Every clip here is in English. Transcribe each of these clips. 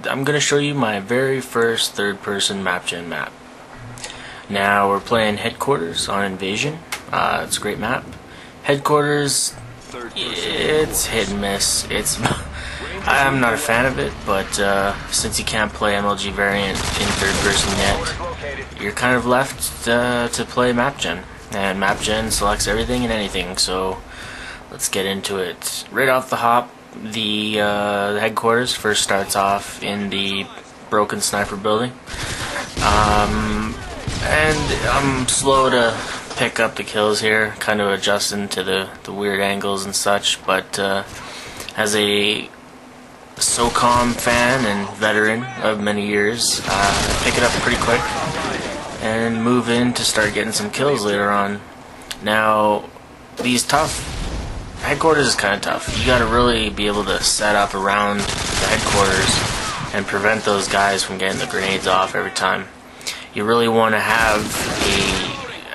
I'm going to show you my very first third-person map gen map. Now we're playing HeadQuarters on Invasion. It's a great map. HeadQuarters, it's hit and miss. I'm not a fan of it, but since you can't play MLG variant in third person yet, you're kind of left to play map gen. And map gen selects everything and anything, so let's get into it. Right off the hop, the HeadQuarters first starts off in the broken sniper building. And I'm slow to pick up the kills here, kind of adjusting to the weird angles and such, but as a SOCOM fan and veteran of many years, pick it up pretty quick and move in to start getting some kills later on. Now, HeadQuarters is kind of tough. You gotta really be able to set up around the HeadQuarters and prevent those guys from getting the grenades off every time. You really want to have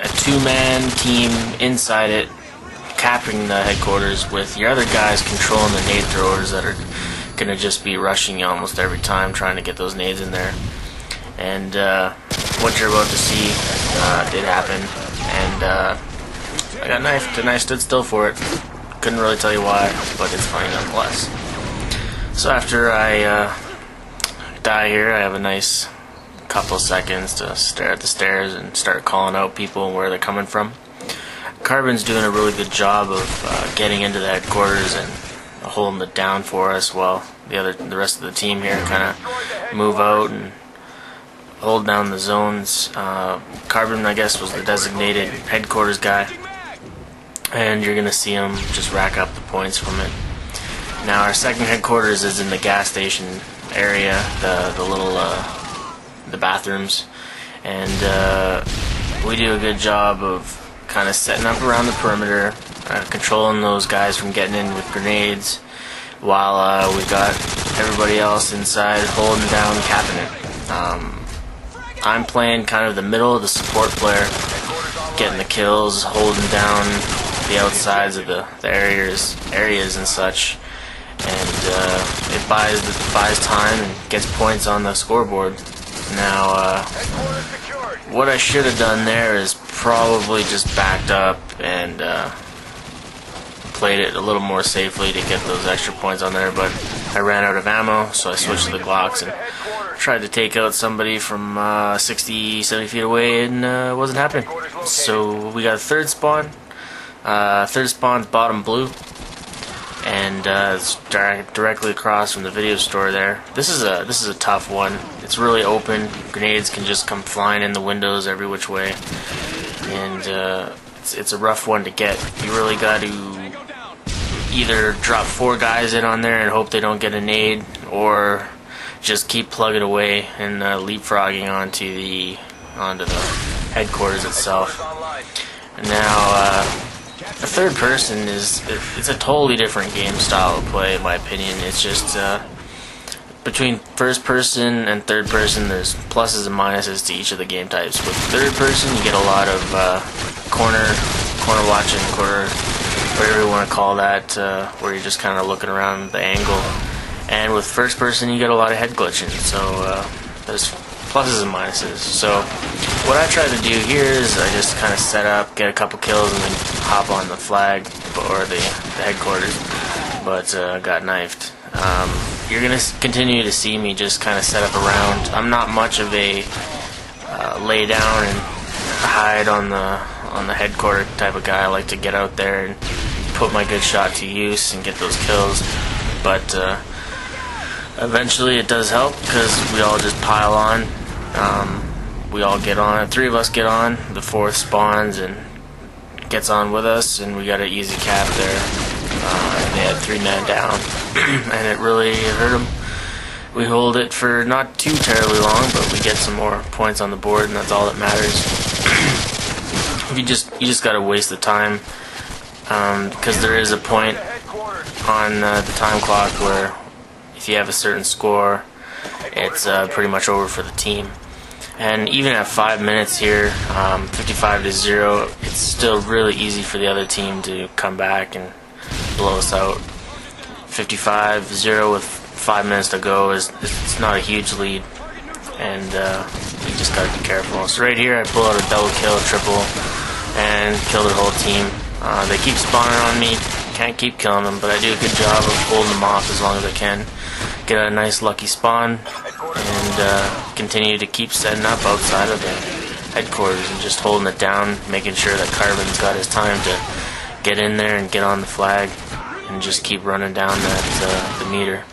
a two-man team inside it, capping the HeadQuarters, with your other guys controlling the nade throwers that are gonna just be rushing you almost every time, trying to get those nades in there. And what you're about to see did happen, and I got knifed, and I stood still for it. Couldn't really tell you why, but it's funny nonetheless. So after I die here, I have a nice couple seconds to stare at the stairs and start calling out people and where they're coming from. Carbon's doing a really good job of getting into the HeadQuarters and holding it down for us while the rest of the team here kind of move out and hold down the zones. Carbon, I guess, was the designated HeadQuarters guy, and you're gonna see him just rack up the points from it. Now our second HeadQuarters is in the gas station area, the bathrooms, and we do a good job of kind of setting up around the perimeter, controlling those guys from getting in with grenades, while we got everybody else inside holding down, capping it. I'm playing kind of the middle of the support player, getting the kills, holding down the outsides of the areas and such, and it buys time and gets points on the scoreboard. Now, what I should have done there is probably just backed up and played it a little more safely to get those extra points on there, but I ran out of ammo, so I switched to the Glocks and tried to take out somebody from 60, 70 feet away, and it wasn't happening. So we got a third spawn. Third spawn's bottom blue, and it's directly across from the video store there. This is a tough one. It's really open. Grenades can just come flying in the windows every which way, and it's a rough one to get. You really got to either drop 4 guys in on there and hope they don't get a nade, or just keep plugging away and leapfrogging onto the HeadQuarters itself. And now the third person it's a totally different game style of play, in my opinion. It's just between first person and third person, there's pluses and minuses to each of the game types. With third person, you get a lot of corner watching, whatever you want to call that, where you're just kind of looking around the angle. And with first person, you get a lot of head glitching, so there's pluses and minuses. So what I try to do here is I just kind of set up, get a couple kills, and then hop on the flag or the HeadQuarters, but got knifed. You're going to continue to see me just kind of set up around. I'm not much of a lay down and hide on the HeadQuarter type of guy. I like to get out there and put my good shot to use and get those kills, but eventually it does help because we all just pile on. We all get on. 3 of us get on. The 4th spawns and gets on with us, and we got an easy cap there. They had 3 men down, and it really hurt them. We hold it for not too terribly long, but we get some more points on the board, and that's all that matters. You just gotta waste the time, because there is a point on the time clock where if you have a certain score, it's pretty much over for the team. And even at 5 minutes here, 55-0, it's still really easy for the other team to come back and blow us out. 55-0 with 5 minutes to go. It's not a huge lead, and you just gotta be careful. So right here, I pull out a double kill, triple, and kill their whole team. They keep spawning on me. Can't keep killing them, but I do a good job of holding them off as long as I can. Get a nice lucky spawn, and continue to keep setting up outside of the headquarters and just holding it down, making sure that Carbon's got his time to get in there and get on the flag, and just keep running down that the meter.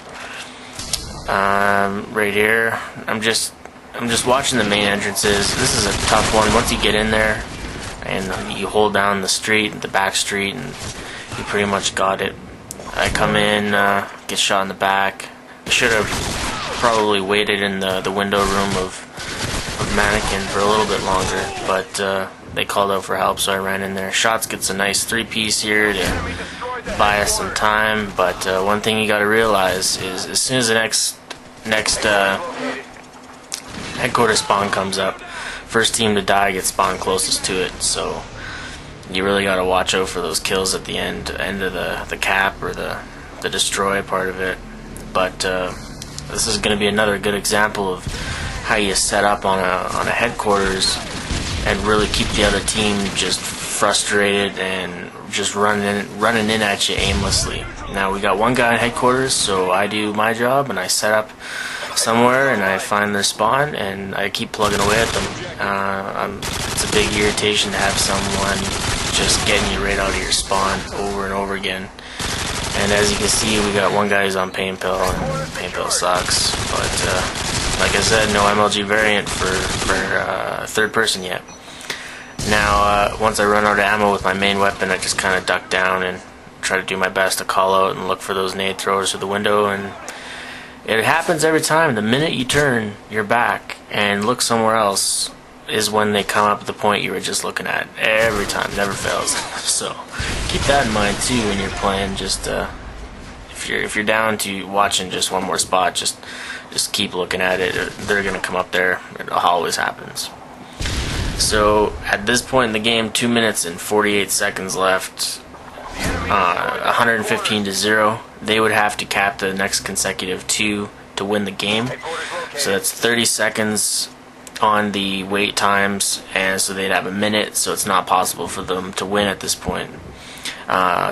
Right here, I'm just watching the main entrances. This is a tough one. Once you get in there and you hold down the back street, and you pretty much got it. I come in, get shot in the back. I should have probably waited in the window room of Mannequin for a little bit longer, but they called out for help, so I ran in there. Shots gets a nice 3-piece here to buy us some time, but one thing you gotta realize is as soon as the next headquarters spawn comes up, first team to die gets spawned closest to it, so you really gotta watch out for those kills at the end of the cap or the destroy part of it. But this is gonna be another good example of how you set up on a headquarters and really keep the other team just frustrated and just running in at you aimlessly. Now we got one guy in headquarters, so I do my job and I set up somewhere and I find their spawn and I keep plugging away at them. It's a big irritation to have someone just getting you right out of your spawn over and over again. And as you can see, we got one guy who's on pain pill, and pain pill sucks. But like I said, no MLG variant for third person yet. Now, once I run out of ammo with my main weapon, I just kind of duck down and try to do my best to call out and look for those nade throwers through the window. And it happens every time. The minute you turn your back and look somewhere else is when they come up at the point you were just looking at. Every time, never fails. So keep that in mind too when you're playing. Just if you're down to watching just one more spot, just keep looking at it. They're gonna come up there. It always happens. So at this point in the game, 2 minutes and 48 seconds left. 115 to 0. They would have to cap the next consecutive 2 to win the game. So that's 30 seconds on the wait times, and so they'd have a minute, so it's not possible for them to win at this point.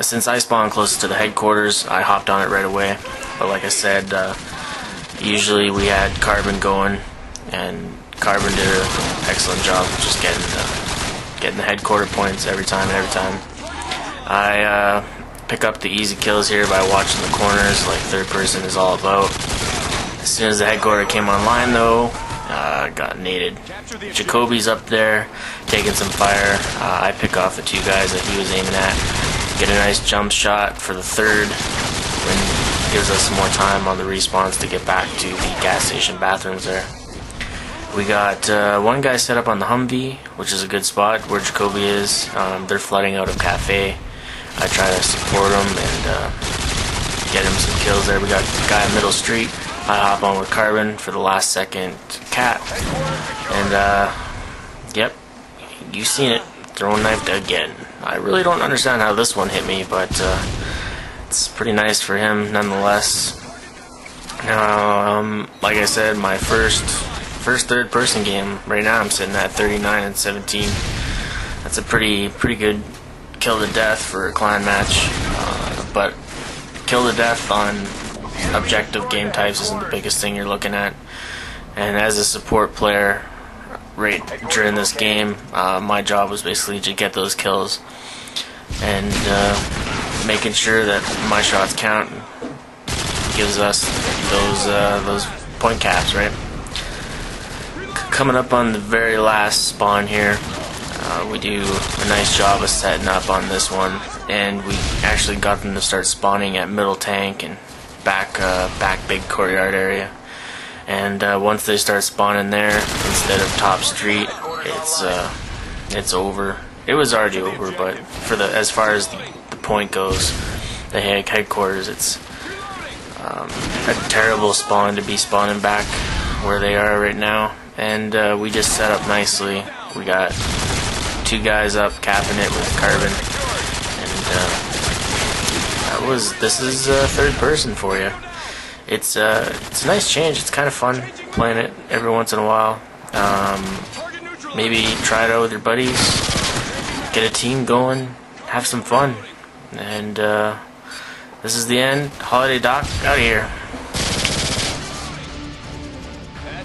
Since I spawned closest to the headquarters, I hopped on it right away. But like I said, usually we had Carbon going, and Carbon did an excellent job of just getting the headquarter points every time. I pick up the easy kills here by watching the corners, like third person is all about. As soon as the headquarter came online, though, got naded. Jacoby's up there taking some fire. I pick off the 2 guys that he was aiming at. Get a nice jump shot for the third, and gives us some more time on the respawns to get back to the gas station bathrooms there. We got one guy set up on the Humvee, which is a good spot where Jacoby is. They're flooding out of cafe. I try to support them and get him some kills there. We got the guy in Middle Street. I hop on with Carbon for the last second cap. And, yep, you've seen it. Throwing knife again. I really don't understand how this one hit me, but it's pretty nice for him nonetheless. Now, like I said, my first third person game. Right now I'm sitting at 39 and 17. That's a pretty good kill to death for a clan match. But kill to death on objective game types isn't the biggest thing you're looking at. And as a support player, right during this game, my job was basically to get those kills and making sure that my shots count gives us those point caps, right? Coming up on the very last spawn here, we do a nice job of setting up on this one, and we actually got them to start spawning at middle tank and back big courtyard area. And once they start spawning there instead of top street, it's over. It was already over, but as far as the point goes, the headquarters, it's a terrible spawn to be spawning back where they are right now. And we just set up nicely. We got 2 guys up capping it with Carbon, and this is third person for you. it's a nice change. It's kind of fun playing it every once in a while. Maybe try it out with your buddies, get a team going, have some fun. And this is the end. Holiday Doc out of here.